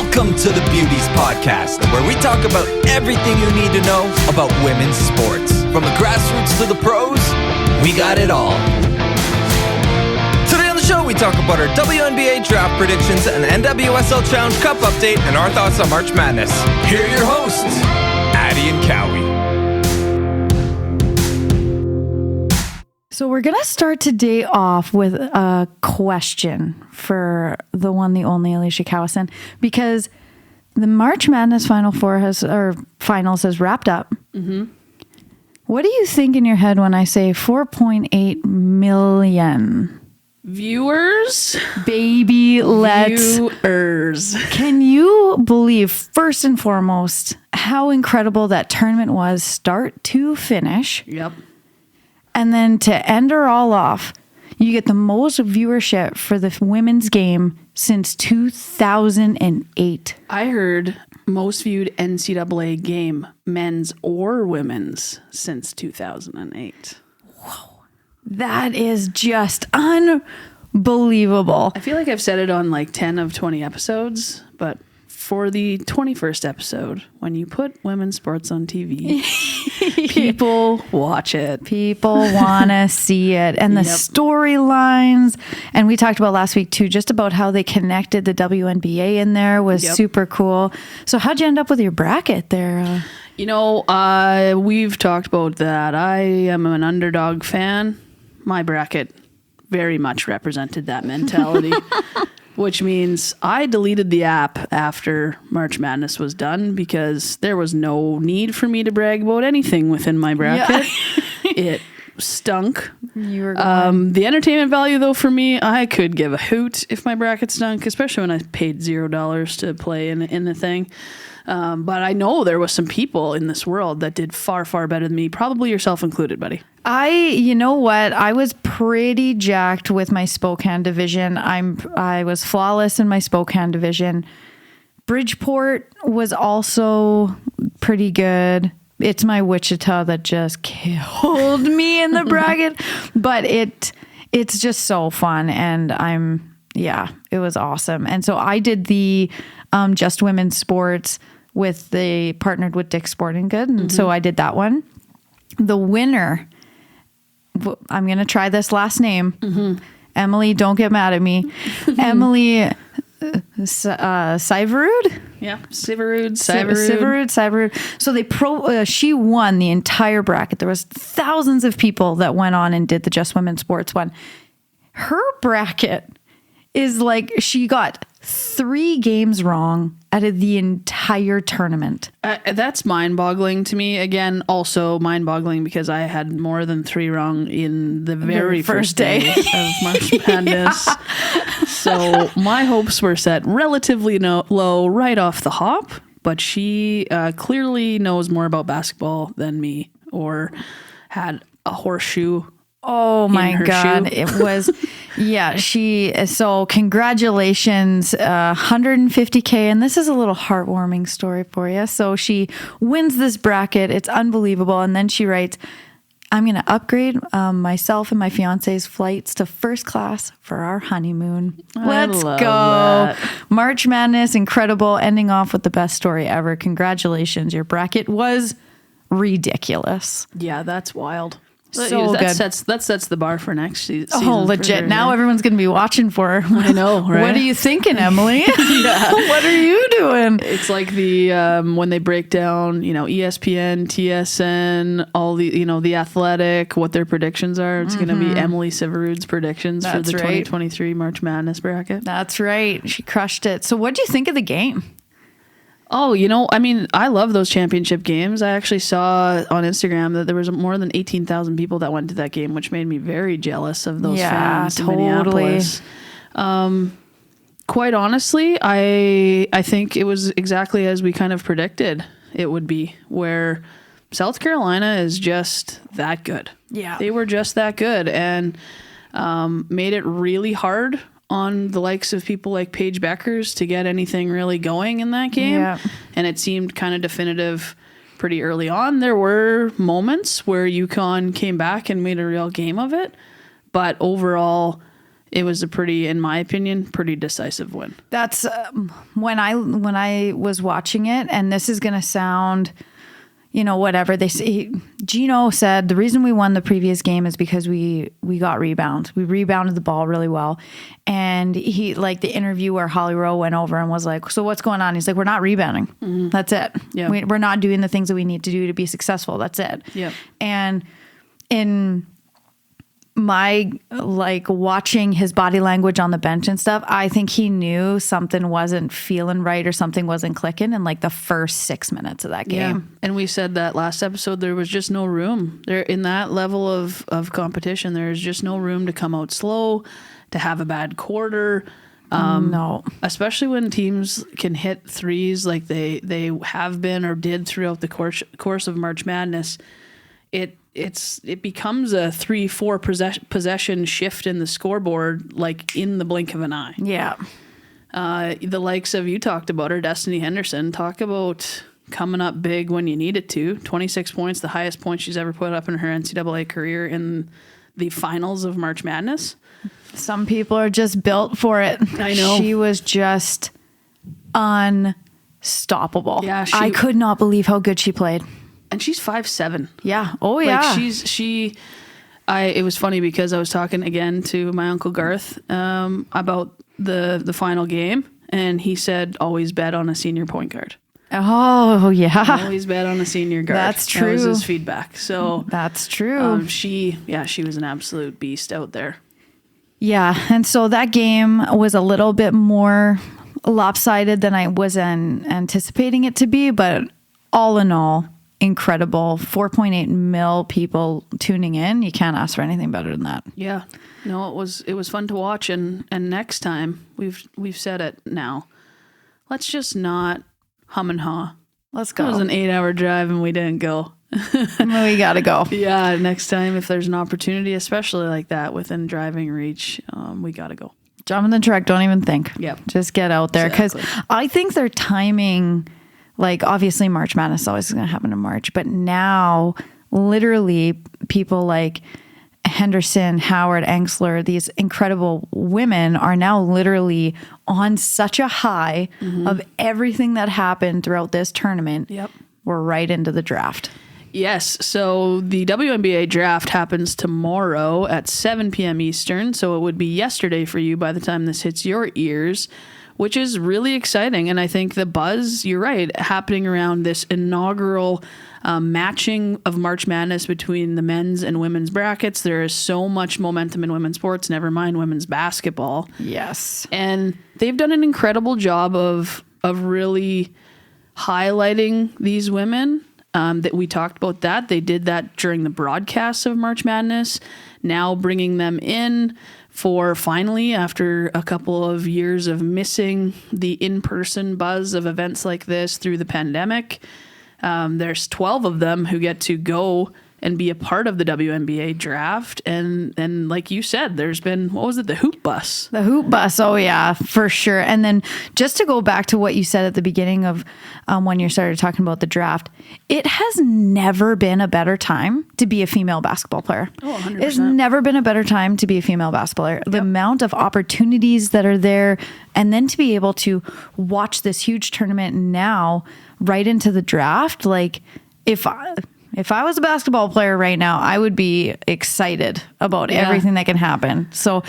Welcome to the Beauties podcast, where we talk about everything you need to know about women's sports. From the grassroots to the pros, we got it all. Today on the show, we talk about our WNBA Draft predictions, an NWSL Challenge Cup update, and our thoughts on March Madness. Here are your hosts, Addie and Cowie. So we're going to start today off with a question for the one, the only Alicia Cowison, because the March Madness finals has wrapped up. Mm-hmm. What do you think in your head when I say 4.8 million? Viewers? Baby, let's... Viewers. Can you believe, first and foremost, how incredible that tournament was, start to finish? Yep. And then to end her all off, you get the most viewership for the women's game since 2008. I heard most viewed NCAA game, men's or women's, since 2008. Whoa. That is just unbelievable. I feel like I've said it on like 10 of 20 episodes, but for the 21st episode, when you put women's sports on TV, people watch it. People want to see it. And the storylines, and we talked about last week too, just about how they connected the WNBA in there was super cool. So how'd you end up with your bracket there? We've talked about that. I am an underdog fan. My bracket very much represented that mentality. Which means I deleted the app after March Madness was done because there was no need for me to brag about anything within my bracket. Yeah. It stunk. You were going. The entertainment value, though, for me, I could give a hoot if my bracket stunk, especially when I paid $0 to play in the thing. But I know there was some people in this world that did far, far better than me, probably yourself included, buddy. You know what? I was pretty jacked with my Spokane division. I was flawless in my Spokane division. Bridgeport was also pretty good. It's my Wichita that just killed me in the bracket, but it's just so fun, and it was awesome. And so I did the Just Women's Sports partnered with Dick's Sporting Good, and so I did that one. The winner, I'm going to try this last name. Mm-hmm. Emily, don't get mad at me. Emily Syverud? Yeah, Syverud. So she won the entire bracket. There was thousands of people that went on and did the Just Women's Sports one. Her bracket is like she got 3 games wrong out of the entire tournament. That's mind-boggling to me. Again, also mind-boggling because I had more than 3 wrong in the very first day of March Madness. So my hopes were set relatively low right off the hop, but she clearly knows more about basketball than me, or had a horseshoe. Oh my God. Shoe. It was, so congratulations, 150K. And this is a little heartwarming story for you. So she wins this bracket. It's unbelievable. And then she writes, I'm going to upgrade myself and my fiance's flights to first class for our honeymoon. Let's go. That. March Madness, incredible. Ending off with the best story ever. Congratulations. Your bracket was ridiculous. Yeah, that's wild. So that sets the bar for next season. Oh, legit. Sure. Now everyone's going to be watching for her. I know, right? What are you thinking, Emily? What are you doing? It's like the when they break down, ESPN, TSN, all the, the Athletic, what their predictions are. It's going to be Emily Syverud's predictions for the 2023 March Madness bracket. That's right. She crushed it. So what do you think of the game? Oh, I love those championship games. I actually saw on Instagram that there was more than 18,000 people that went to that game, which made me very jealous of those fans in Minneapolis. Quite honestly, I think it was exactly as we kind of predicted it would be, where South Carolina is just that good. Yeah. They were just that good, and made it really hard on the likes of people like Paige Beckers to get anything really going in that game. Yeah. And it seemed kind of definitive pretty early on. There were moments where UConn came back and made a real game of it. But overall, it was a pretty, in my opinion, pretty decisive win. That's when I was watching it, and this is going to sound, whatever they say. Gino said the reason we won the previous game is because we got rebounds. We rebounded the ball really well. And he, like the interview where Holly Rowe went over and was like, so what's going on? He's like, we're not rebounding. Mm-hmm. That's it. Yeah. We're not doing the things that we need to do to be successful. That's it. Yeah. And in my watching his body language on the bench and stuff, I think he knew something wasn't feeling right or something wasn't clicking in like the first 6 minutes of that game. Yeah. And we said that last episode, there was just no room there in that level of competition. There's just no room to come out slow, to have a bad quarter. No, especially when teams can hit threes like they have been or did throughout the course of March Madness. It becomes a 3-4 possession shift in the scoreboard, like in the blink of an eye. Yeah. The likes of, you talked about her, Destiny Henderson, talk about coming up big when you need it to. 26 points, the highest point she's ever put up in her NCAA career in the finals of March Madness. Some people are just built for it. I know. She was just unstoppable. Yeah, I could not believe how good she played. And she's 5'7". Yeah. Oh, yeah. It was funny because I was talking again to my Uncle Garth about the final game, and he said, always bet on a senior point guard. Oh, yeah. Always bet on a senior guard. That's true. That was his feedback. So that's true. She was an absolute beast out there. Yeah. And so that game was a little bit more lopsided than I was anticipating it to be, but all in all, incredible. 4.8 mil people tuning in. You can't ask for anything better than that. Yeah. No, it was fun to watch, and next time, we've said it now. Let's just not hum and haw. Let's go. It was an 8-hour drive and we didn't go. We got to go. Yeah, next time if there's an opportunity, especially like that within driving reach, we got to go. Jump in the truck, don't even think. Yep. Just get out there, because Exactly. I think their timing, like obviously March Madness is always going to happen in March, but now literally people like Henderson, Howard, Engsler, these incredible women are now literally on such a high of everything that happened throughout this tournament. Yep. We're right into the draft. Yes. So the WNBA draft happens tomorrow at 7 p.m. Eastern. So it would be yesterday for you by the time this hits your ears, which is really exciting. And I think the buzz, you're right, happening around this inaugural matching of March Madness between the men's and women's brackets. There is so much momentum in women's sports, never mind women's basketball. Yes. And they've done an incredible job of really highlighting these women. That we talked about that. They did that during the broadcasts of March Madness. Now bringing them in for finally, after a couple of years of missing the in-person buzz of events like this through the pandemic, there's 12 of them who get to go and be a part of the WNBA draft. And like you said, there's been, what was it? The hoop bus. The hoop bus. Oh yeah, for sure. And then just to go back to what you said at the beginning of when you started talking about the draft, it has never been a better time to be a female basketball player. Oh, 100%. It's never been a better time to be a female basketball player. The amount of opportunities that are there, and then to be able to watch this huge tournament now right into the draft, like if I was a basketball player right now, I would be excited about everything that can happen. So,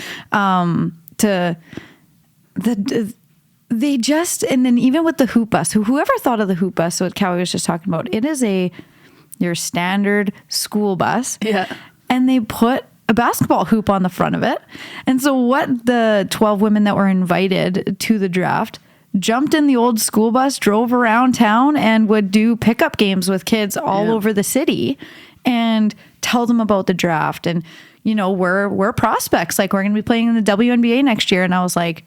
they just, and then even with the hoop bus, whoever thought of the hoop bus, what Cowie was just talking about, it is your standard school bus. Yeah. And they put a basketball hoop on the front of it. And so what the 12 women that were invited to the draft jumped in the old school bus, drove around town, and would do pickup games with kids all over the city and tell them about the draft. And, we're prospects. Like, we're going to be playing in the WNBA next year. And I was like,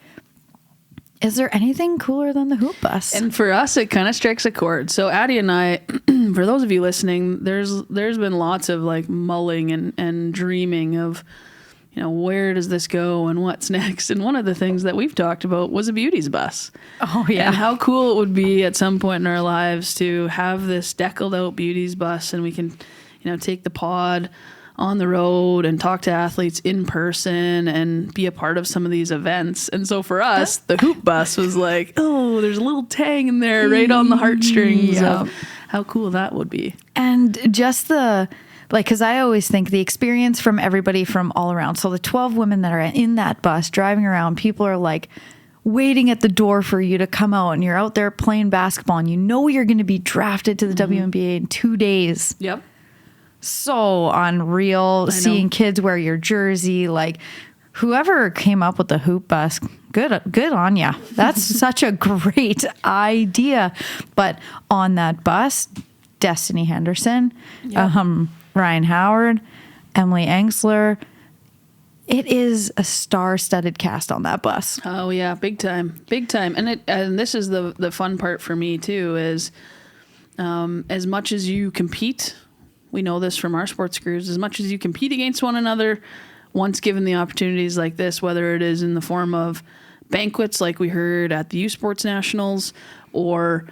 is there anything cooler than the hoop bus? And for us, it kind of strikes a chord. So Addie and I, for those of you listening, there's been lots of like mulling and dreaming of, where does this go and what's next? And one of the things that we've talked about was a Beauties bus. Oh, yeah. And how cool it would be at some point in our lives to have this deckled out Beauties bus, and we can, take the pod on the road and talk to athletes in person and be a part of some of these events. And so for us, the hoop bus was like, oh, there's a little tang in there right on the heartstrings of how cool that would be. And just because I always think the experience from everybody from all around. So the 12 women that are in that bus driving around, people are like waiting at the door for you to come out, and you're out there playing basketball and you know you're going to be drafted to the WNBA in 2 days. Yep. So unreal. Seeing kids wear your jersey, like whoever came up with the hoop bus, good on ya. That's such a great idea. But on that bus, Destiny Henderson, Ryan Howard, Emily Engsler. It is a star-studded cast on that bus. Oh yeah, big time. And this is the fun part for me too, is as much as you compete, we know this from our sports careers, as much as you compete against one another, once given the opportunities like this, whether it is in the form of banquets like we heard at the U Sports Nationals, or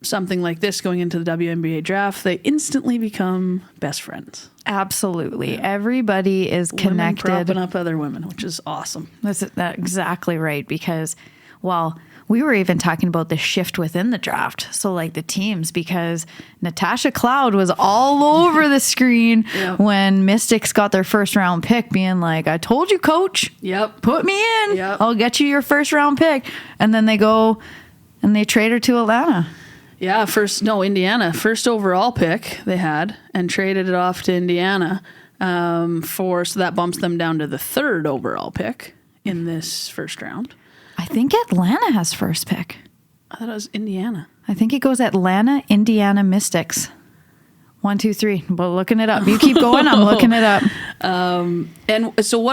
something like this going into the WNBA draft, they instantly become best friends. Absolutely. Yeah. Everybody is connected. Women propping up other women, which is awesome. That's exactly right. Because, well, we were even talking about the shift within the draft. So like the teams, because Natasha Cloud was all over the screen when Mystics got their first round pick, being like, I told you, coach, put me in. Yep. I'll get you your first round pick. And then they go and they trade her to Atlanta. Yeah, Indiana. First overall pick they had, and traded it off to Indiana so that bumps them down to the third overall pick in this first round. I think Atlanta has first pick. I thought it was Indiana. I think it goes Atlanta, Indiana, Mystics. 1, 2, 3. Well, looking it up. You keep going. I'm looking it up. And so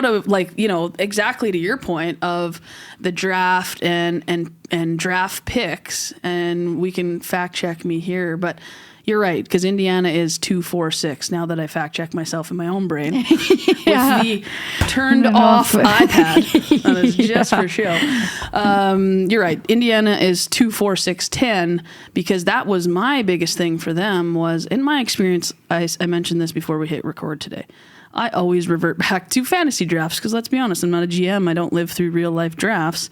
exactly to your point of the draft and draft picks, and we can fact check me here, but you're right, because Indiana is 246. Now that I fact check myself in my own brain with the turned off iPad, that is just for show. You're right. Indiana is 24610, because that was my biggest thing for them. Was, in my experience, I mentioned this before we hit record today, I always revert back to fantasy drafts, because let's be honest, I'm not a GM. I don't live through real life drafts.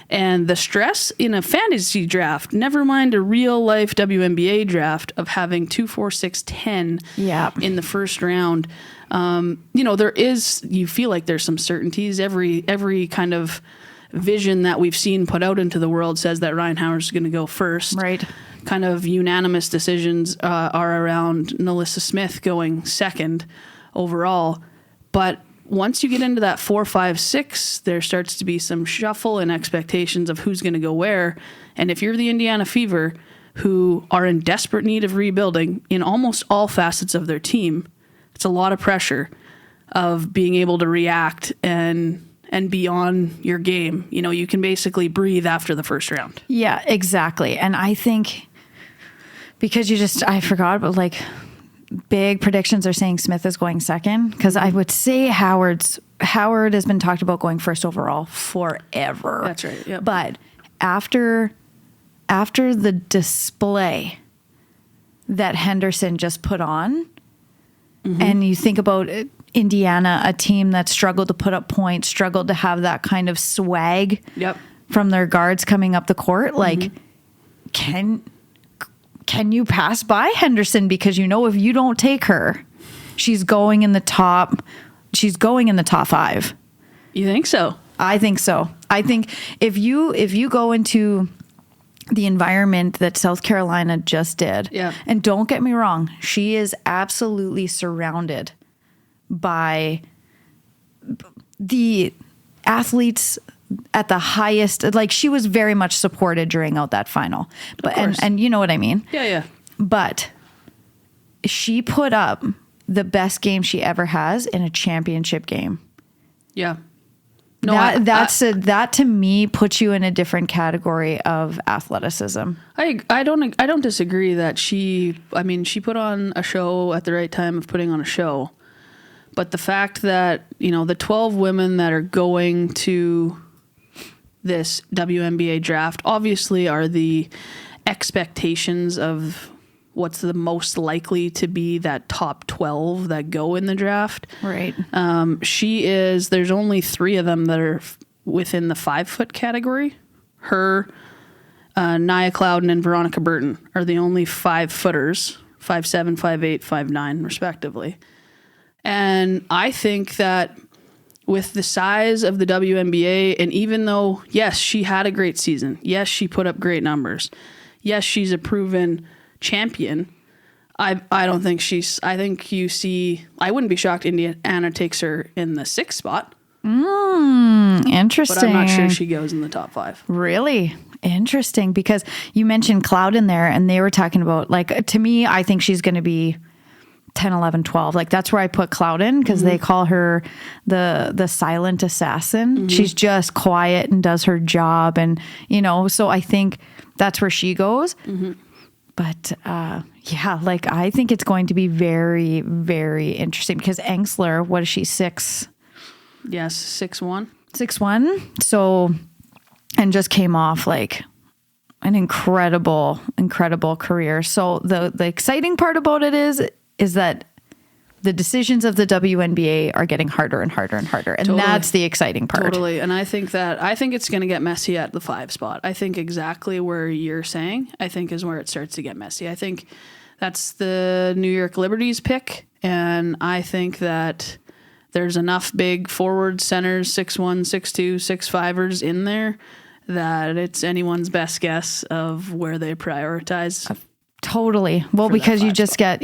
And the stress in a fantasy draft, never mind a real life WNBA draft, of having 2, 4, 6, 10 in the first round. You feel like there's some certainties. Every kind of vision that we've seen put out into the world says that Ryan Howard is going to go first. Right. Kind of unanimous decisions are around Nalissa Smith going second overall. But once you get into that 4, 5, 6, there starts to be some shuffle and expectations of who's going to go where. And if you're the Indiana Fever, who are in desperate need of rebuilding in almost all facets of their team, it's a lot of pressure of being able to react and be on your game. You can basically breathe after the first round. Yeah, exactly. And I think because I forgot, but big predictions are saying Smith is going second, because I would say Howard has been talked about going first overall forever. That's right. Yep. But after the display that Henderson just put on, and you think about Indiana, a team that struggled to put up points, struggled to have that kind of swag from their guards coming up the court, can you pass by Henderson? Because if you don't take her, she's going in the top 5. You think so? I think so. I think if you go into the environment that South Carolina just did, and don't get me wrong, she is absolutely surrounded by the athletes at the highest, she was very much supported during out that final, but and you know what I mean? Yeah. But she put up the best game she ever has in a championship game. Yeah. No, that to me puts you in a different category of athleticism. I don't disagree that she put on a show at the right time of putting on a show. But the fact that, the 12 women that are going to this WNBA draft obviously are the expectations of what's the most likely to be that top 12 that go in the draft. Right. There's only 3 of them that are within the 5-foot category. Her, Nia Clouden, and Veronica Burton are the only 5-footers, 5'7", 5'8", 5'9", respectively. And I think that with the size of the WNBA, and even though, yes, she had a great season, yes, she put up great numbers, yes, she's a proven champion, I don't think I wouldn't be shocked Indiana takes her in the 6th spot. Interesting. But I'm not sure she goes in the top 5. Really? Interesting, because you mentioned Cloud in there, and they were talking about, like, to me, I think she's going to be 10, 11, 12. Like, that's where I put Cloud in, because they call her the silent assassin. She's just quiet and does her job. And, so I think that's where she goes. But yeah, like, I think it's going to be very, very interesting, because Engsler, what is she, 6? Yes, 6'1". 6'1". So, and just came off like an incredible career. So the exciting part about it is that the decisions of the WNBA are getting harder and harder and harder. And that's the exciting part. Totally. And I think it's going to get messy at the 5 spot. I think exactly where you're saying, I think is where it starts to get messy. I think that's the New York Liberty's pick. And I think that there's enough big forward centers, 6'1", 6'2", 6'5"ers in there that it's anyone's best guess of where they prioritize. Totally. Well, because you just get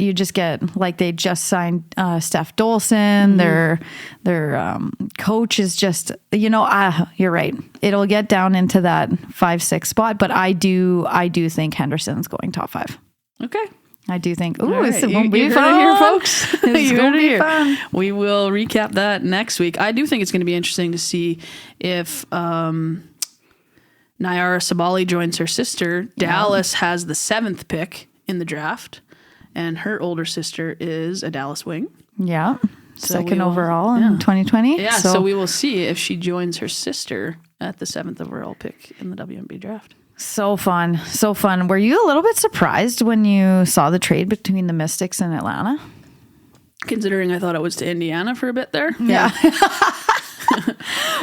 like, they just signed Steph Dolson. Their coach is just, you're right. It'll get down into that 5-6 spot, but I do think Henderson's going top 5. Okay. I do think. Ooh, right. It's going to be fun here, folks. It's going to be fun. We will recap that next week. I do think it's going to be interesting to see if Nyara Sabali joins her sister. Dallas has the 7th pick in the draft, and her older sister is a Dallas Wing. Yeah. Second overall in 2020. Yeah, so we will see if she joins her sister at the 7th overall pick in the WNBA draft. So fun. So fun. Were you a little bit surprised when you saw the trade between the Mystics and Atlanta? Considering I thought it was to Indiana for a bit there. Yeah.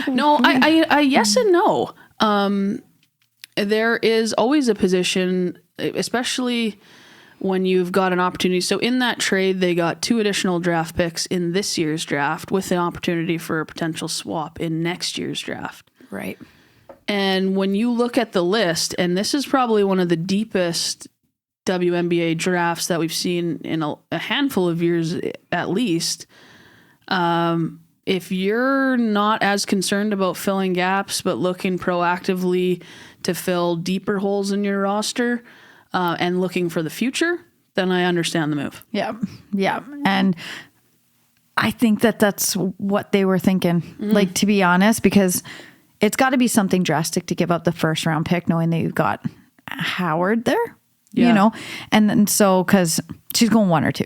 No, I yes and no. There is always a position, especially when you've got an opportunity. So in that trade, they got 2 additional draft picks in this year's draft with the opportunity for a potential swap in next year's draft. Right. And when you look at the list, and this is probably one of the deepest WNBA drafts that we've seen in a handful of years at least, if you're not as concerned about filling gaps but looking proactively to fill deeper holes in your roster and looking for the future, then I understand the move. Yeah. Yeah. And I think that's what they were thinking, like, to be honest, because it's got to be something drastic to give up the 1st round pick, knowing that you've got Howard there, and then because she's going 1 or 2.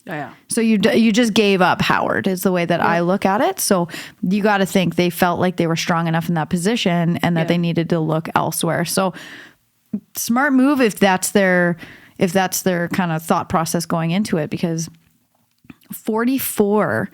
Yeah. So you just gave up Howard is the way that I look at it. So you got to think they felt like they were strong enough in that position and that they needed to look elsewhere. So smart move if that's their kind of thought process going into it, because 44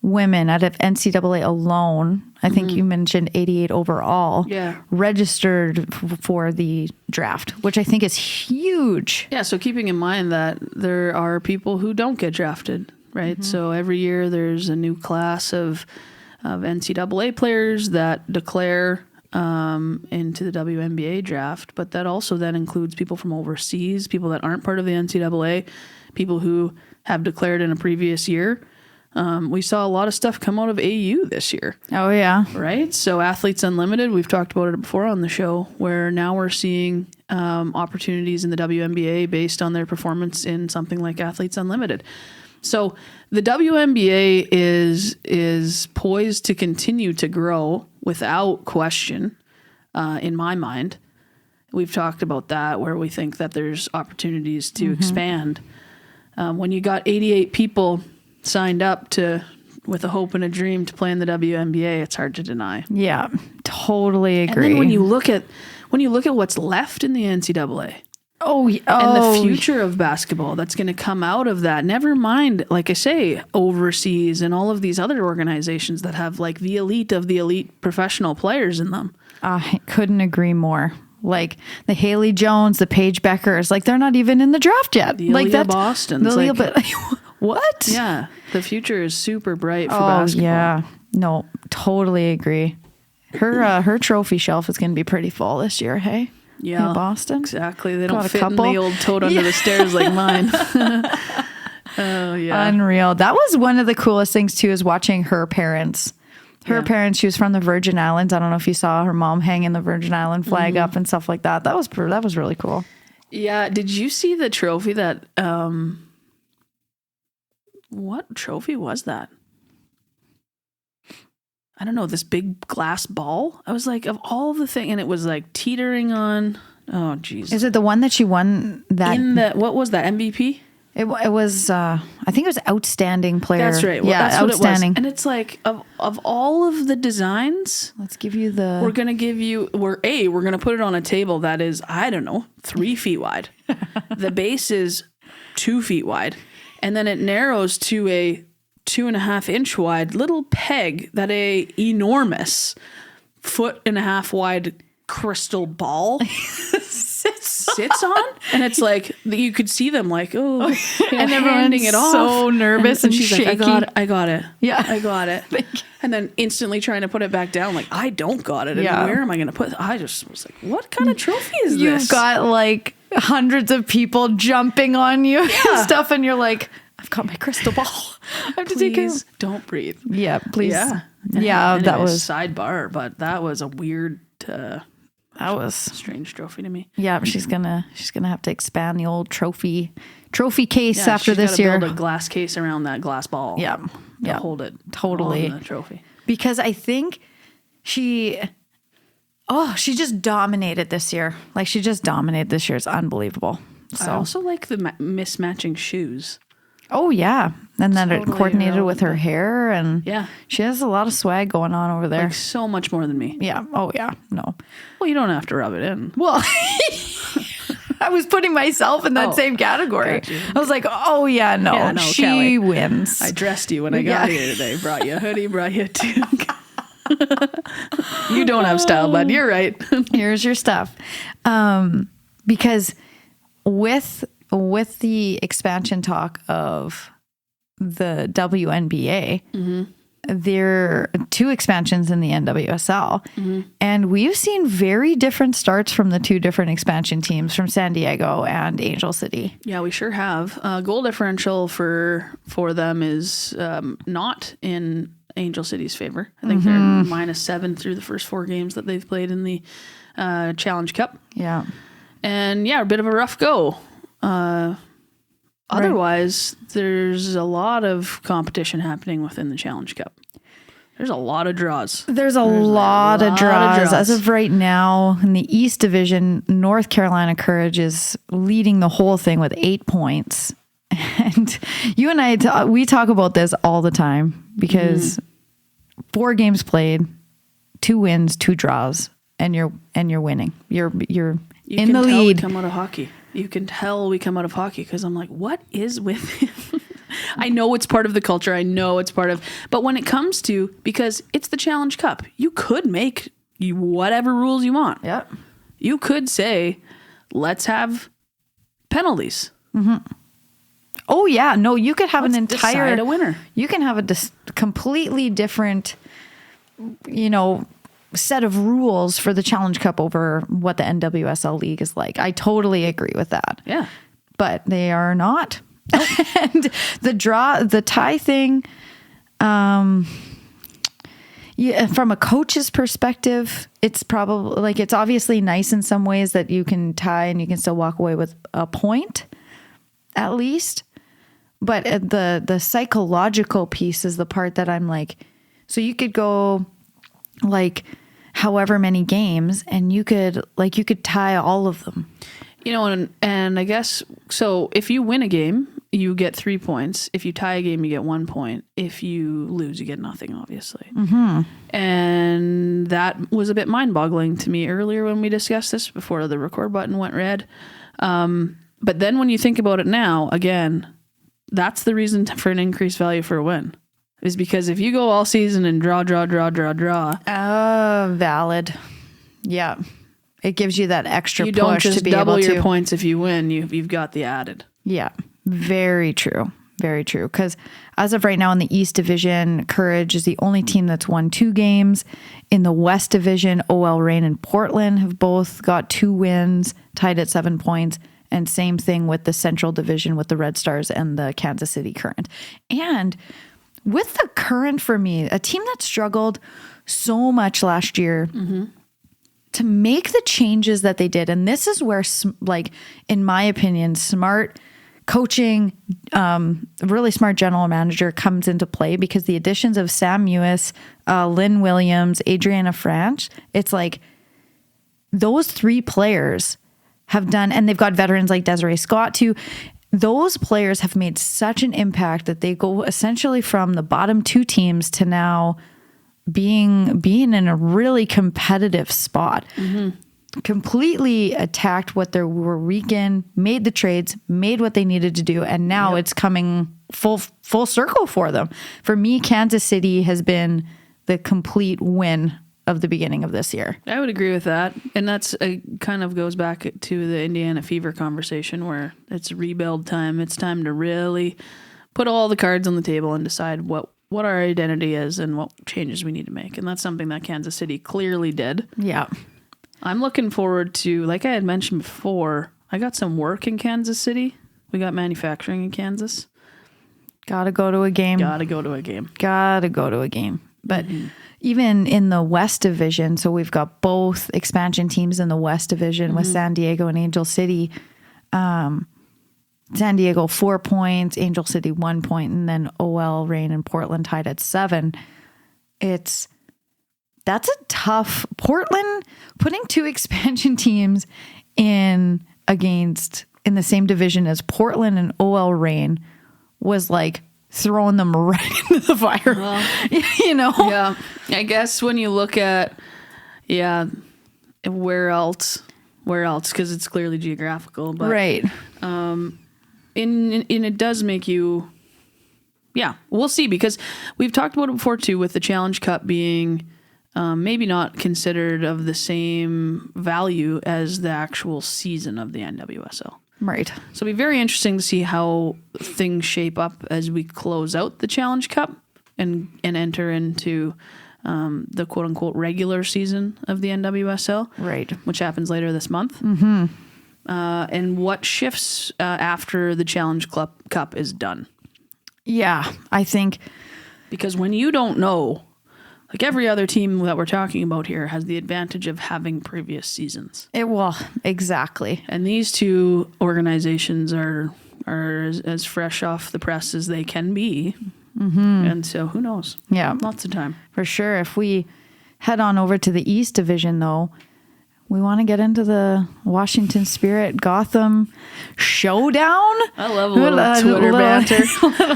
women out of NCAA alone, I think you mentioned 88 overall, registered for the draft, which I think is huge. Yeah, so keeping in mind that there are people who don't get drafted, right? So every year there's a new class of NCAA players that declare into the WNBA draft, but that also then includes people from overseas, people that aren't part of the NCAA, people who have declared in a previous year. We saw a lot of stuff come out of AU this year. Oh, yeah. Right? So Athletes Unlimited, we've talked about it before on the show, where now we're seeing opportunities in the WNBA based on their performance in something like Athletes Unlimited. So the WNBA is poised to continue to grow without question, in my mind. We've talked about that, where we think that there's opportunities to expand. When you got 88 people signed up with a hope and a dream to play in the WNBA, it's hard to deny. Yeah, totally agree. And then when you look at what's left in the NCAA, And the future of basketball that's going to come out of that. Never mind, like I say, overseas and all of these other organizations that have like the elite of the elite professional players in them. I couldn't agree more. Like the Haley Jones, the Paige Beckers, like they're not even in the draft yet. The like Aaliyah Boston's. What? Yeah, the future is super bright for basketball. Yeah, no, totally agree. Her trophy shelf is going to be pretty full this year. Hey, yeah, in Boston, exactly. They don't fit in the old tote under the stairs like mine. Oh yeah, unreal. That was one of the coolest things too, is watching her parents. Her parents, she was from the Virgin Islands. I don't know if you saw her mom hanging the Virgin Island flag up and stuff like that. That was really cool. Yeah. Did you see the trophy that? What trophy was that? I don't know. This big glass ball. I was like, of all the thing, and it was like teetering on. Oh, geez. Is it the one that she won? What was that, MVP? It was. I think it was outstanding player. That's right. Well, yeah, that's outstanding. What it was. And it's like of all of the designs, let's give you the. We're gonna put it on a table that is, I don't know, 3 feet wide. The base is 2 feet wide, and then it narrows to a 2.5 inch wide little peg that a enormous 1.5 foot wide crystal ball sits on, and it's like you could see them like, and everyone's handing it off, so nervous and she's shaky. like, I got it, yeah, I got it, and then instantly trying to put it back down, like I don't got it, and where am I going to put it? I just was like, what kind of trophy is this? You've got like hundreds of people jumping on you and stuff, and you're like, I've got my crystal ball. I have to take it. Don't breathe. Yeah, please. Yeah, anyways, that was sidebar, but that was a weird. That was strange trophy to me. Yeah, she's gonna have to expand the old trophy case after this year. Build a glass case around that glass ball. Yeah, to hold it totally. The trophy. Because I think she just dominated this year. Like she just dominated this year. It's unbelievable. So. I also like the mismatching shoes. Oh yeah, and then it coordinated with her hair, and she has a lot of swag going on over there. Like so much more than me. Yeah. Oh yeah. No. Well, you don't have to rub it in. Well, I was putting myself in that same category. I was like, oh yeah, no, she Kelly wins. I dressed you when I got here today. Brought you a hoodie. Brought you a toque. You don't have style, bud. You're right. Here's your stuff. Because with the expansion talk of the WNBA, there are 2 expansions in the NWSL, and we've seen very different starts from the 2 different expansion teams from San Diego and Angel City. Yeah, we sure have. Goal differential for them is not in Angel City's favor. I think they're -7 through the first 4 games that they've played in the Challenge Cup. Yeah. And a bit of a rough go. Otherwise, there's a lot of competition happening within the Challenge Cup. There's a lot of draws. There's a lot of draws. As of right now, in the East Division, North Carolina Courage is leading the whole thing with 8 points. And you and I, we talk about this all the time because 4 games played, 2 wins, 2 draws, and you're winning. You're in the lead. We come out of hockey. You can tell we come out of hockey because I'm like, what is with him? I know it's part of the culture. I know it's part of, but when it comes to, because it's the Challenge Cup, you could make whatever rules you want. Yeah. You could say, let's have penalties. Oh yeah. No, you could have an entire, decide a winner. You can have a completely different, set of rules for the Challenge Cup over what the NWSL league is like. I totally agree with that. Yeah. But they are not. And the tie thing, from a coach's perspective, it's probably like, it's obviously nice in some ways that you can tie and you can still walk away with a point at least. But the psychological piece is the part that I'm like, so you could go like however many games and you could tie all of them. And I guess, so if you win a game you get 3 points. If you tie a game, you get 1 point. If you lose, you get nothing, obviously. And that was a bit mind-boggling to me earlier when we discussed this before the record button went red. But then when you think about it now, again, that's the reason for an increased value for a win. Is because if you go all season and draw. Valid. Yeah. It gives you that extra you push don't just to be double able your to. points if you win. You've got the added. Yeah. Very true. Very true. Because as of right now in the East Division, Courage is the only team that's won 2 games. In the West Division, OL Reign and Portland have both got 2 wins, tied at 7 points. And same thing with the Central Division with the Red Stars and the Kansas City Current. And with the Current, for me, a team that struggled so much last year, to make the changes that they did, and this is where, like, in my opinion, smart coaching, really smart general manager comes into play, because the additions of Sam Mewis, Lynn Williams, Adriana Franch, it's like those 3 players have done, and they've got veterans like Desiree Scott too. Those players have made such an impact that they go essentially from the bottom 2 teams to now being in a really competitive spot. Completely attacked what they were weak in, made the trades, made what they needed to do, and now it's coming full circle for them. For me, Kansas City has been the complete win of the beginning of this year. I would agree with that. And that's kind of goes back to the Indiana Fever conversation, where it's rebuild time. It's time to really put all the cards on the table and decide what our identity is and what changes we need to make. And that's something that Kansas City clearly did. Yeah. I'm looking forward to, like I had mentioned before, I got some work in Kansas City. We got manufacturing in Kansas. Gotta go to a game. But even in the West Division, so we've got both expansion teams in the West Division with San Diego and Angel City. San Diego 4 points, Angel City 1 point, and then OL Reign and Portland tied at 7. That's a tough Portland putting 2 expansion teams in the same division as Portland and OL Reign was like throwing them right into the fire. Well, Yeah. I guess when you look at, where else? Because it's clearly geographical. But, right. And it does make you, we'll see, because we've talked about it before too, with the Challenge Cup being maybe not considered of the same value as the actual season of the NWSL. Right. So it'll be very interesting to see how things shape up as we close out the Challenge Cup and enter into the quote unquote regular season of the NWSL. Right. Which happens later this month. And what shifts after the Challenge Cup is done. Yeah, I think. Because when you don't know, like every other team that we're talking about here has the advantage of having previous seasons. Exactly. And these 2 organizations are as fresh off the press as they can be. And so who knows? Yeah. Lots of time. For sure. If we head on over to the East Division, though, we want to get into the Washington Spirit Gotham showdown. I love a little Twitter banter.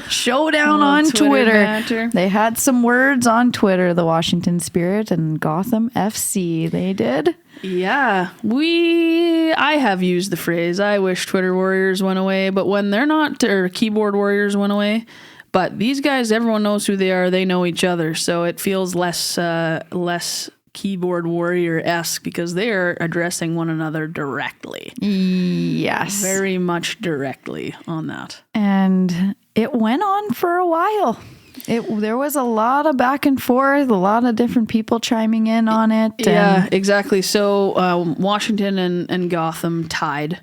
Showdown on Twitter. Banter. They had some words on Twitter, the Washington Spirit and Gotham FC. They did. Yeah. I have used the phrase, I wish Twitter warriors went away, but when they're not, or keyboard warriors went away, but these guys, everyone knows who they are. They know each other. So it feels less keyboard warrior-esque because they are addressing one another directly. Yes. Very much directly on that. And it went on for a while. There was a lot of back and forth, a lot of different people chiming in on it. Yeah, exactly. So Washington and Gotham tied,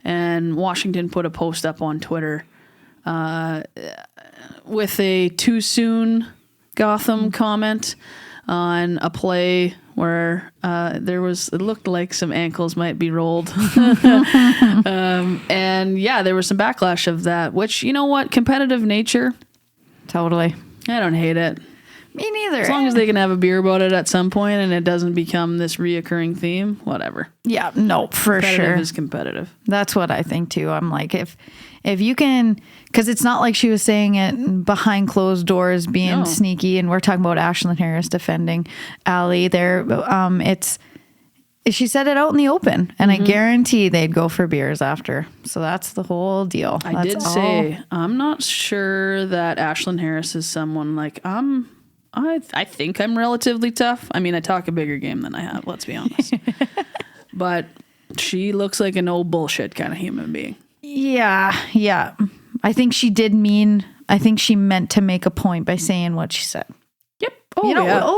and Washington put a post up on Twitter with a too soon Gotham comment on a play where it looked like some ankles might be rolled. And there was some backlash of that, which, you know what, competitive nature. Totally. I don't hate it. Me neither. As long as they can have a beer about it at some point and it doesn't become this reoccurring theme, whatever. Yeah, no, for Competitive sure. is competitive. That's what I think too. I'm like, if you can, because it's not like she was saying it behind closed doors, being sneaky, and we're talking about Ashlyn Harris defending Addie there. She said it out in the open, and I guarantee they'd go for beers after. So that's the whole deal. I did say I'm not sure that Ashlyn Harris is someone like I think I'm relatively tough. I mean, I talk a bigger game than I have. Let's be honest. But she looks like an old bullshit kind of human being. Yeah. I think she meant to make a point by saying what she said. Yep. Oh,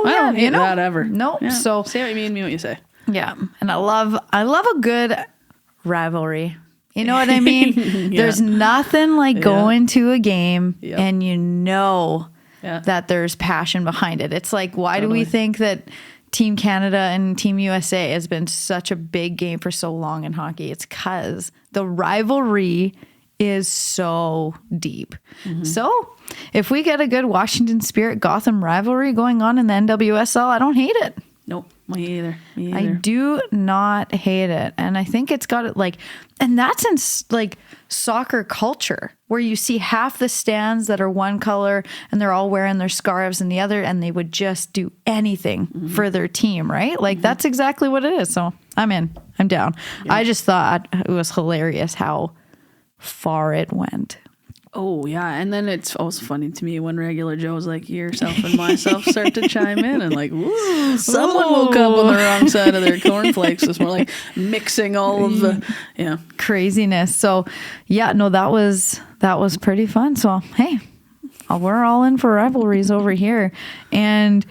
I don't hate that ever. Nope. Yeah. So say what you mean what you say. Yeah. And I love a good rivalry. You know what I mean? Yeah. There's nothing like going to a game and Yeah. that there's passion behind it. It's like, why do we think that Team Canada and Team USA has been such a big game for so long in hockey? It's because the rivalry is so deep. So if we get a good Washington Spirit Gotham rivalry going on in the NWSL, I don't hate it. Nope. Me either. I do not hate it. And I think it's got it and that's in soccer culture where you see half the stands that are one color and they're all wearing their scarves and the other, and they would just do anything for their team, right? Like that's exactly what it is. So I'm in. I'm down. Yeah. I just thought it was hilarious how far it went. Oh, yeah. And then it's also funny to me when regular Joe's like, yourself and myself start to chime in and like, ooh, someone woke up on the wrong side of their cornflakes. It's more like mixing all of the, craziness. So, yeah, no, that was pretty fun. So, hey, we're all in for rivalries over here. And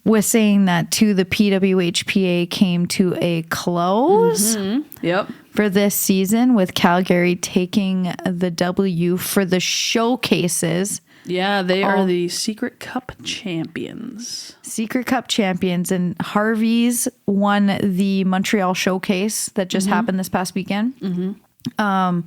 with saying that too, the PWHPA came to a close. Yep. For this season, with Calgary taking the W for the showcases. Yeah, they are the Secret Cup champions. Secret Cup champions. And Harvey's won the Montreal showcase that just happened this past weekend. A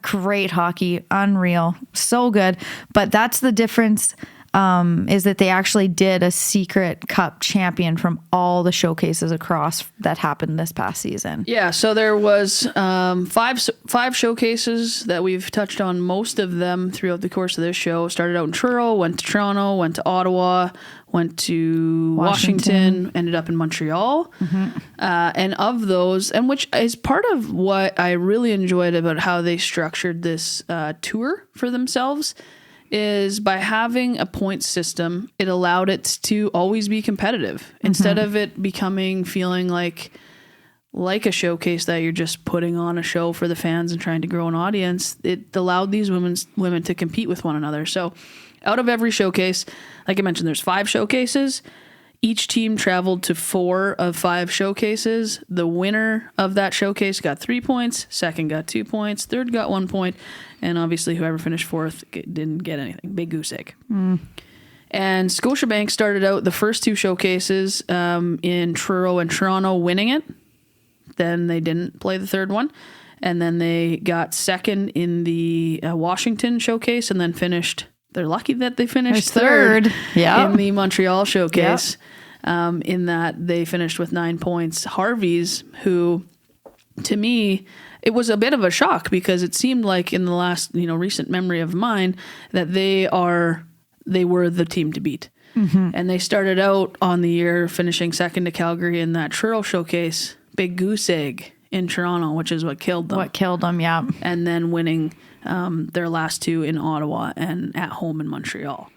great hockey, unreal, so good. But that's the difference. Is that they actually did a Secret Cup champion from all the showcases across that happened this past season. Yeah, so there was five showcases that we've touched on, most of them throughout the course of this show. Started out in Truro, went to Toronto, went to Ottawa, went to Washington, ended up in Montreal. And of those, and which is part of what I really enjoyed about how they structured this tour for themselves, is by having a point system, it allowed it to always be competitive instead of it feeling like a showcase that you're just putting on a show for the fans and trying to grow an audience. It allowed these women to compete with one another. So out of every showcase, like I mentioned, there's 5 showcases. Each team traveled to 4 of 5 showcases. The winner of that showcase got 3 points, second got 2 points, third got 1 point, and obviously whoever finished 4th didn't get anything. Big goose egg. And Scotiabank started out the first 2 showcases in Truro and Toronto winning it. Then they didn't play the third one. And then they got second in the Washington showcase and then finished... They're lucky that they finished third in the Montreal showcase. In that they finished with 9 points. Harvey's, who to me, it was a bit of a shock because it seemed like in the last, recent memory of mine that they were the team to beat. And they started out on the year finishing second to Calgary in that Truro showcase, big goose egg in Toronto, which is what killed them. Yeah. And then winning their last 2 in Ottawa and at home in Montreal.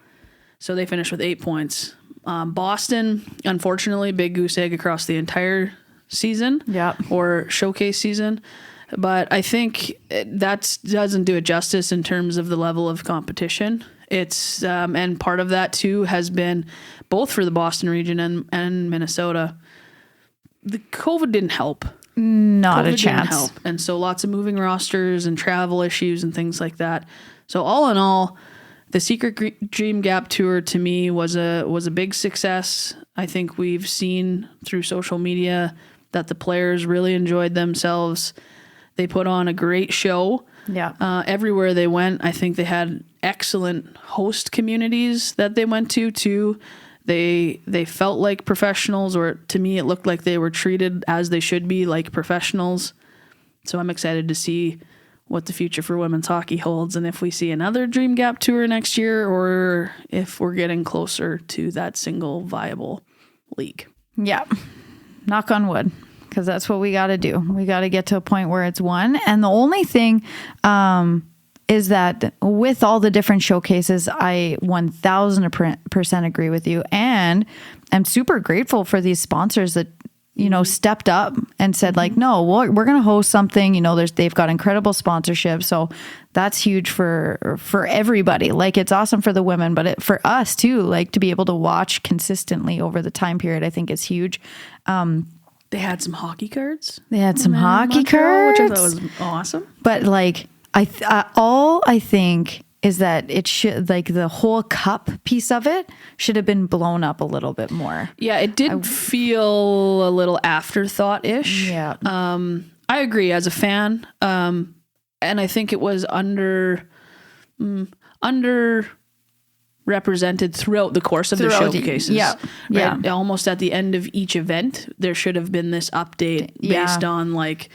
So they finished with 8 points. Boston, unfortunately, big goose egg across the entire season or showcase season. But I think that doesn't do it justice in terms of the level of competition. It's and part of that too has been both for the Boston region and Minnesota. The COVID didn't help. Not COVID a chance. Didn't help. And so lots of moving rosters and travel issues and things like that. So all in all, the Secret Dream Gap Tour to me was a big success. I think we've seen through social media that the players really enjoyed themselves. They put on a great show. Yeah. Everywhere they went, I think they had excellent host communities that they went to too. They felt like professionals, or to me, it looked like they were treated as they should be, like professionals. So I'm excited to see what the future for women's hockey holds, and if we see another Dream Gap Tour next year, or if we're getting closer to that single viable league. Yeah. Knock on wood, because that's what we got to do. We got to get to a point where it's one. And the only thing is that with all the different showcases, I 1000% agree with you. And I'm super grateful for these sponsors that, you know, stepped up and said like, no, we're going to host something, you know, they've got incredible sponsorship. So that's huge for everybody. Like, it's awesome for the women, but for us too, like to be able to watch consistently over the time period, I think is huge. They had some hockey cards. They had some hockey Montreal, cards, which I thought was awesome. but like, I think is that it should, like, the whole cup piece of it should have been blown up a little bit more. Yeah, it did feel a little afterthought-ish. Yeah. I agree as a fan. And I think it was underrepresented throughout the course of the showcases. Yeah. Right? Yeah. Almost at the end of each event, there should have been this update based on like,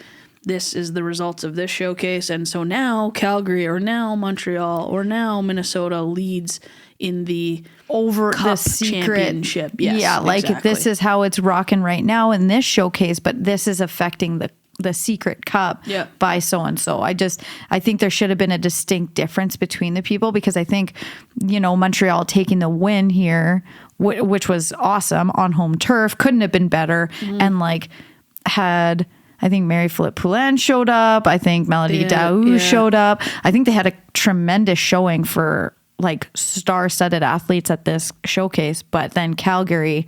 this is the results of this showcase. And so now Calgary, or now Montreal, or now Minnesota leads in the over Cup the secret championship. Yes, yeah, like exactly. this is how it's rocking right now in this showcase, but this is affecting the secret cup by so and so. I think there should have been a distinct difference between the people, because I think, you know, Montreal taking the win here, which was awesome on home turf, couldn't have been better, and like had, I think Mary Philippe Poulin showed up. I think Melody Daou showed up. I think they had a tremendous showing for like star-studded athletes at this showcase, but then Calgary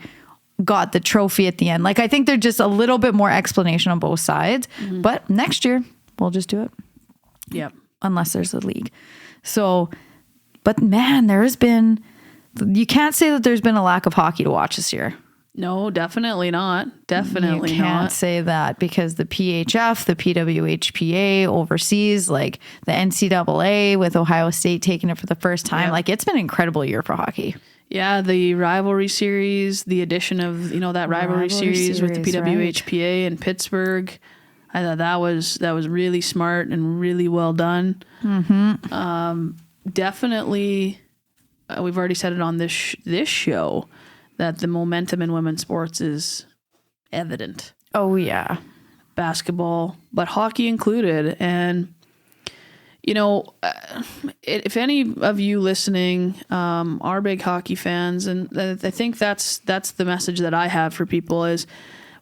got the trophy at the end. Like, I think they're just a little bit more explanation on both sides, but next year we'll just do it. Yeah. Unless there's a league. So, but man, you can't say that there's been a lack of hockey to watch this year. No, definitely not. Definitely you can't not. say that, because the PHF, the PWHPA overseas, like the NCAA with Ohio State taking it for the first time, like it's been an incredible year for hockey. Yeah, the rivalry series, the addition of, you know, that rivalry series with the PWHPA in Pittsburgh. I thought that was really smart and really well done. Definitely, we've already said it on this show, that the momentum in women's sports is evident. Oh, yeah. Basketball, but hockey included. And, you know, if any of you listening are big hockey fans, and I think that's the message that I have for people, is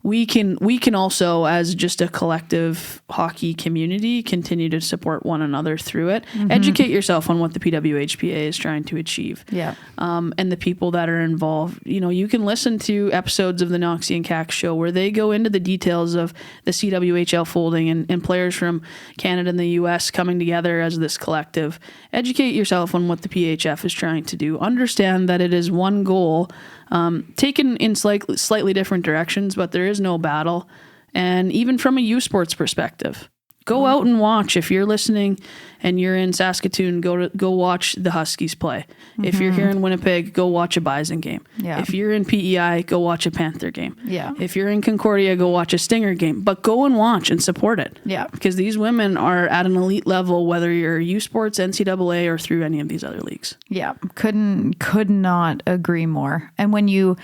we can also, as just a collective hockey community, continue to support one another through it. Educate yourself on what the PWHPA is trying to achieve. Yeah. And the people that are involved. You know, you can listen to episodes of the Noxie and Cax show where they go into the details of the CWHL folding and players from Canada and the US coming together as this collective. Educate yourself on what the PHF is trying to do. Understand that it is one goal, taken in slightly different directions, but there is no battle. And even from a U Sports perspective, go out and watch. If you're listening and you're in Saskatoon, go watch the Huskies play. If you're here in Winnipeg, go watch a Bison game. Yeah. If you're in PEI, go watch a Panther game. Yeah. If you're in Concordia, go watch a Stinger game. But go and watch and support it. Yeah. Because these women are at an elite level, whether you're U Sports, NCAA, or through any of these other leagues. Yeah. Could not agree more. And when you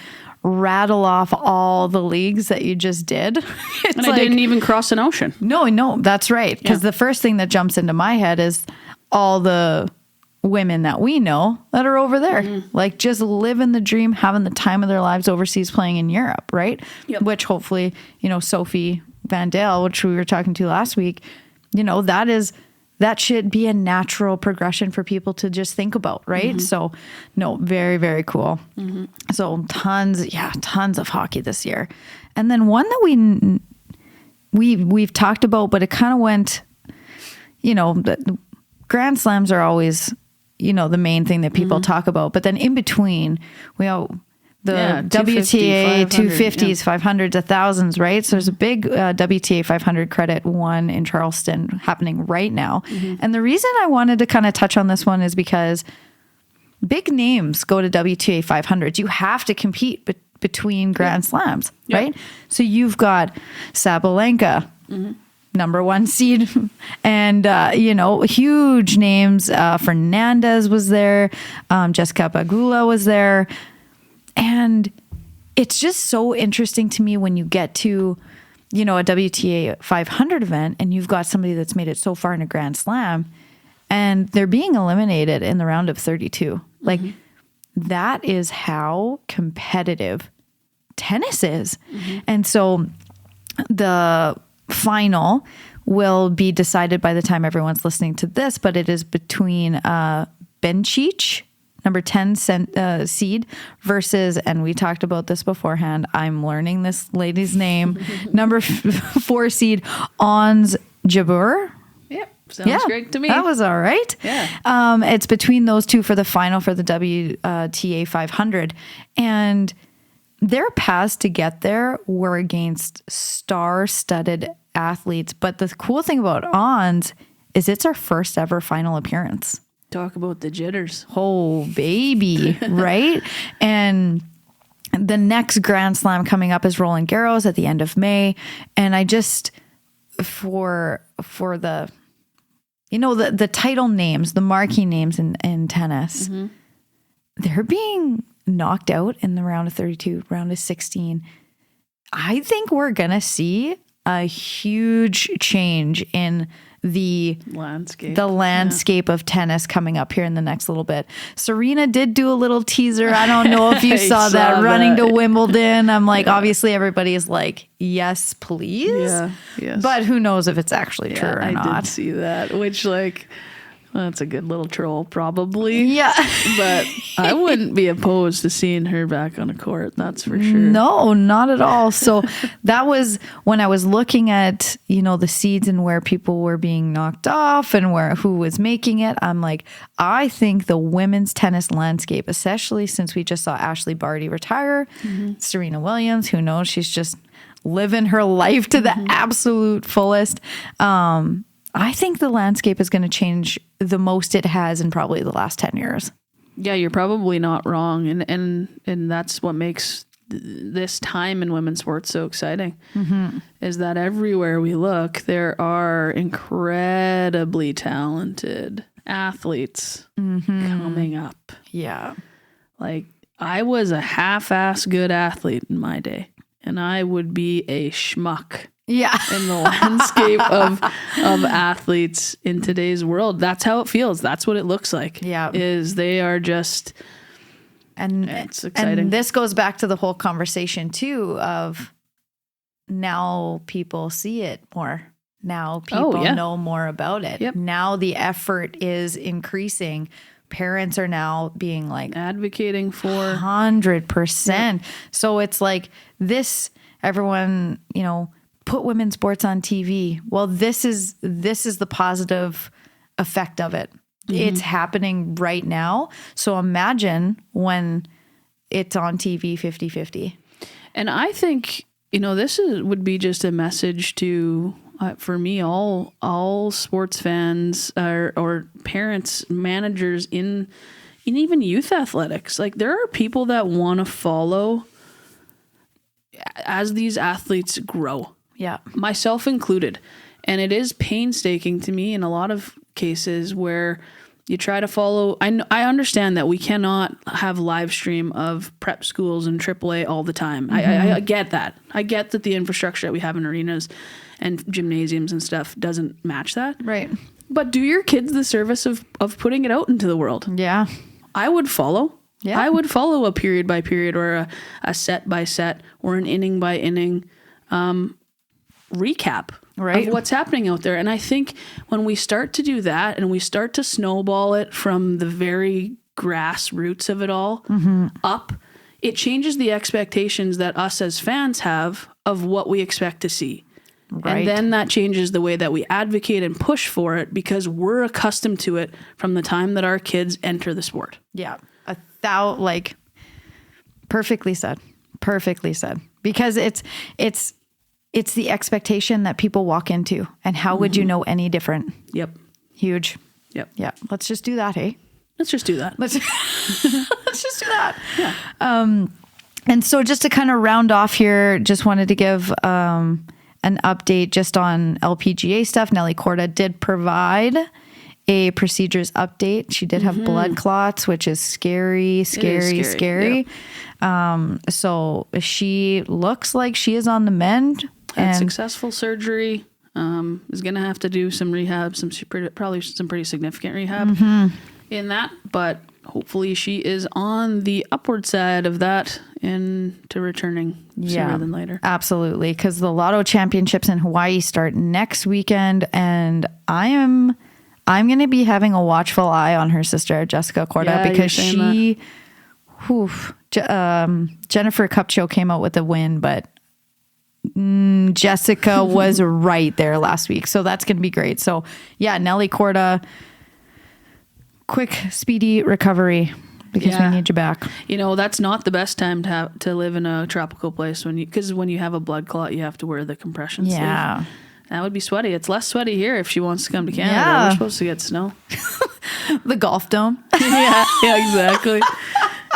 rattle off all the leagues that you just did, it's and I didn't even cross an ocean. No, that's right. Because the first thing that jumps into my head is all the women that we know that are over there, like just living the dream, having the time of their lives overseas, playing in Europe, right? Yep. Which hopefully, you know, Sophie Van Dale, which we were talking to last week, you know, that should be a natural progression for people to just think about, right? So, no, very, very cool. So tons of hockey this year. And then one that we've talked about, but it kind of went, you know, the Grand Slams are always, you know, the main thing that people talk about. But then in between, the 250, WTA 500, 250s, 500s, 1000s, right? So there's a big WTA 500 credit one in Charleston happening right now. And the reason I wanted to kind of touch on this one is because big names go to WTA 500s. You have to compete between Grand Slams, right? So you've got Sabalenka, number one seed, and huge names. Fernandez was there, Jessica Pegula was there, and it's just so interesting to me when you get to a WTA 500 event and you've got somebody that's made it so far in a Grand Slam and they're being eliminated in the round of 32. Like that is how competitive tennis is. And so the final will be decided by the time everyone's listening to this, but it is between Bencic, number 10 seed, versus, and we talked about this beforehand, I'm learning this lady's name, number 4 seed, Ons Jabeur. Yep. Sounds great to me. That was all right. Yeah. It's between those two for the final for the WTA 500. And their paths to get there were against star-studded athletes. But the cool thing about Ons is it's our first ever final appearance. Talk about the jitters. Oh, baby, right? And the next Grand Slam coming up is Roland Garros at the end of May. And I just, for the, the title names, the marquee names in tennis, they're being knocked out in the round of 32, round of 16. I think we're going to see a huge change in the landscape of tennis coming up here in the next little bit. Serena did do a little teaser. I don't know if you saw that running to Wimbledon. I'm like, obviously everybody is like, yes, please. Yeah. Yes. But who knows if it's actually true or not. I did see that, which that's a good little troll probably. Yeah. But I wouldn't be opposed to seeing her back on a court. That's for sure. No, not at all. So that was when I was looking at, the seeds and where people were being knocked off and who was making it. I'm like, I think the women's tennis landscape, especially since we just saw Ashley Barty retire, Serena Williams, who knows, she's just living her life to the absolute fullest. I think the landscape is going to change the most it has in probably the last 10 years. Yeah, you're probably not wrong. And that's what makes this time in women's sports so exciting, is that everywhere we look, there are incredibly talented athletes coming up. Yeah. Like, I was a half-ass good athlete in my day, and I would be a schmuck. Yeah. In the landscape of athletes in today's world. That's how it feels. That's what it looks like. Yeah. Is they are just, and it's exciting. And this goes back to the whole conversation too of now people see it more. Now people know more about it. Yep. Now the effort is increasing. Parents are now being like advocating for 100%. Yep. So it's like this, everyone, put women's sports on TV. Well, this is the positive effect of it. It's happening right now. So imagine when it's on TV 50-50. And I think, this would be just a message to, for me, all sports fans or parents, managers in even youth athletics. Like, there are people that want to follow as these athletes grow. Yeah. Myself included. And it is painstaking to me in a lot of cases where you try to follow. I understand that we cannot have live stream of prep schools and AAA all the time. I get that. I get that the infrastructure that we have in arenas and gymnasiums and stuff doesn't match that. Right. But do your kids the service of putting it out into the world. Yeah. I would follow. Yeah. I would follow a period by period or a set by set or an inning by inning recap of what's happening out there. And I think when we start to do that and we start to snowball it from the very grassroots of it all up, it changes the expectations that us as fans have of what we expect to see. Right. And then that changes the way that we advocate and push for it because we're accustomed to it from the time that our kids enter the sport. Yeah. Perfectly said. Perfectly said. Because it's the expectation that people walk into, and how would you know any different? Yep. Huge. Yep. Yeah. Let's just do that, hey? Let's just do that. Let's just do that. Yeah. And so just to kind of round off here, just wanted to give an update just on LPGA stuff. Nelly Corda did provide a procedures update. She did have blood clots, which is scary. Yeah. So she looks like she is on the mend. Had successful surgery. Is going to have to do some rehab, probably some pretty significant rehab in that. But hopefully she is on the upward side of that into returning sooner than later. Absolutely. Because the Lotto Championships in Hawaii start next weekend, and I'm going to be having a watchful eye on her sister, Jessica Corda, because she, Jennifer Kupcho came out with a win, but Jessica was right there last week. So that's going to be great. So yeah, Nelly Corda, quick, speedy recovery, because we need you back. You know, that's not the best time to live in a tropical place because when you have a blood clot, you have to wear the compression sleeve. That would be sweaty. It's less sweaty here if she wants to come to Canada. Yeah. We're supposed to get snow. The golf dome. yeah, exactly.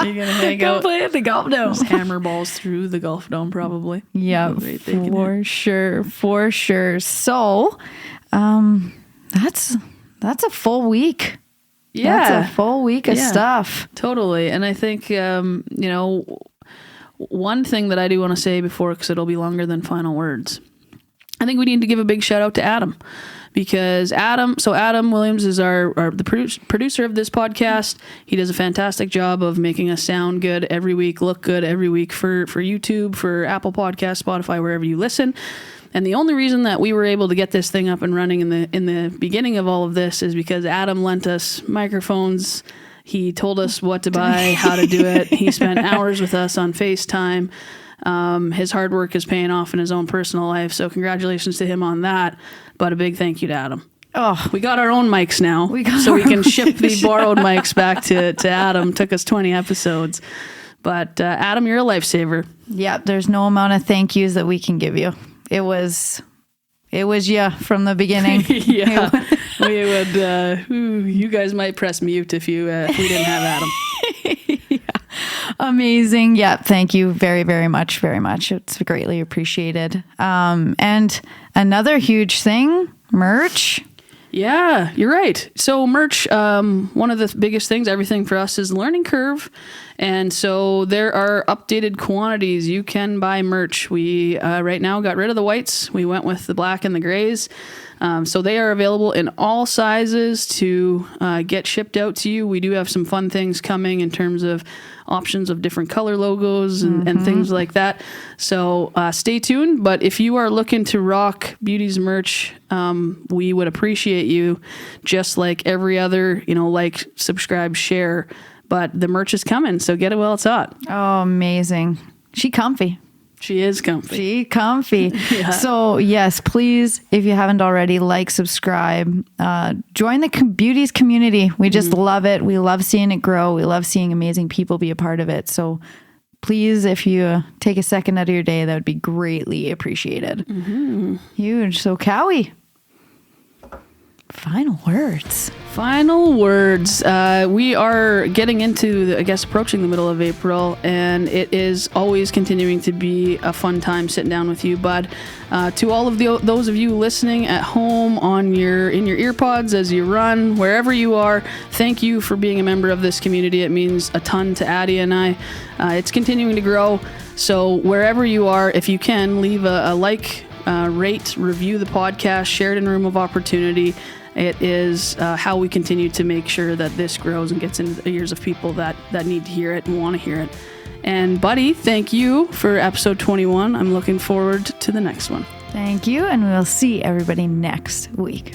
You're going to hang out. Play at the golf dome. Just hammer balls through the golf dome, probably. Yeah, for sure. So, that's a full week. Yeah. That's a full week of stuff. Totally. And I think, one thing that I do want to say before, because it'll be longer than final words, I think we need to give a big shout out to Adam, because Adam Williams is the producer of this podcast. He does a fantastic job of making us sound good every week, look good every week for YouTube, for Apple Podcasts, Spotify, wherever you listen. And the only reason that we were able to get this thing up and running in the beginning of all of this is because Adam lent us microphones. He told us what to buy, how to do it. He spent hours with us on FaceTime. His hard work is paying off in his own personal life. So congratulations to him on that. But a big thank you to Adam. Oh, we got our own mics now, so we can ship the borrowed mics back to Adam. Took us 20 episodes. But Adam, you're a lifesaver. Yeah, there's no amount of thank yous that we can give you. It was from the beginning. Yeah, we would. You guys might press mute if we didn't have Adam. Amazing. Yeah. Thank you very, very much. Very much. It's greatly appreciated. And another huge thing, merch. Yeah, you're right. So merch, one of the biggest things, everything for us is learning curve. And so there are updated quantities. You can buy merch. We right now got rid of the whites. We went with the black and the grays. So they are available in all sizes to get shipped out to you. We do have some fun things coming in terms of options of different color logos and things like that. So stay tuned. But if you are looking to rock Beauties merch, we would appreciate you, just like every other, like, subscribe, share. But the merch is coming, so get it while it's hot. Oh, amazing. She comfy. She is comfy. Yeah. So yes, please, if you haven't already, subscribe, join the Beauties community. We just love it. We love seeing it grow. We love seeing amazing people be a part of it. So please, if you take a second out of your day, that would be greatly appreciated. Huge. So Cowie, final words. We are getting into, approaching the middle of April, and it is always continuing to be a fun time sitting down with you, bud. To all of those of you listening at home in your earpods as you run, wherever you are, thank you for being a member of this community. It means a ton to Addie and I. It's continuing to grow. So wherever you are, if you can, leave a like, rate, review the podcast, share it in Room of Opportunity. It is how we continue to make sure that this grows and gets into the ears of people that need to hear it and want to hear it. And buddy, thank you for episode 21. I'm looking forward to the next one. Thank you, and we'll see everybody next week.